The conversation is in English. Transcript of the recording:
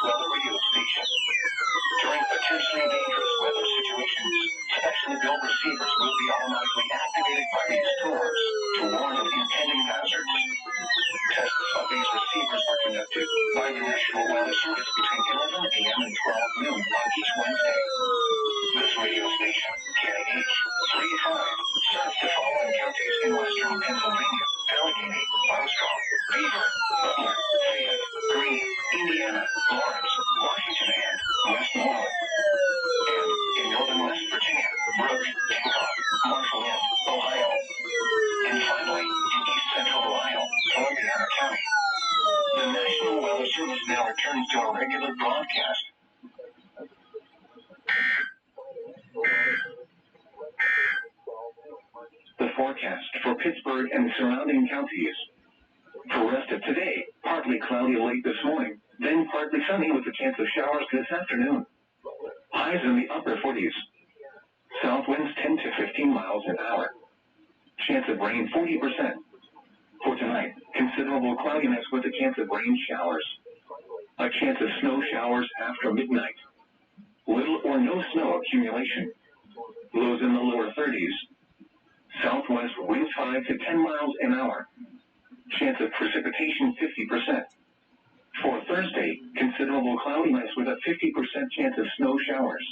weather radio station. During potentially dangerous weather situations, specially built receivers will be automatically activated by these storms to warn of impending hazards. Tests of these receivers are conducted by the National Weather Service between 11 a.m. and 12 noon on each Wednesday. This radio station, KIH35, serves the following counties in western Pennsylvania: Allegheny, Armstrong, Beaver, Butler, Fayette, Greene, Indiana, Lawrence, Washington, and Westmoreland. And in northern West Virginia, Brooke, Hancock, Marshall, and Ohio. And finally, in east central Ohio, Columbiana County. The National Weather Service now returns to a regular broadcast. The forecast for Pittsburgh and surrounding counties. For rest of today, partly cloudy late this morning, then partly sunny with a chance of showers this afternoon. Highs in the upper 40s. South winds 10 to 15 miles an hour. Chance of rain 40%. For tonight, considerable cloudiness with a chance of rain showers. A chance of snow showers after midnight. Little or no snow accumulation. Lows in the lower 30s. Southwest winds 5 to 10 miles an hour. Chance of precipitation 50%. For Thursday, considerable cloudiness with a 50% chance of snow showers.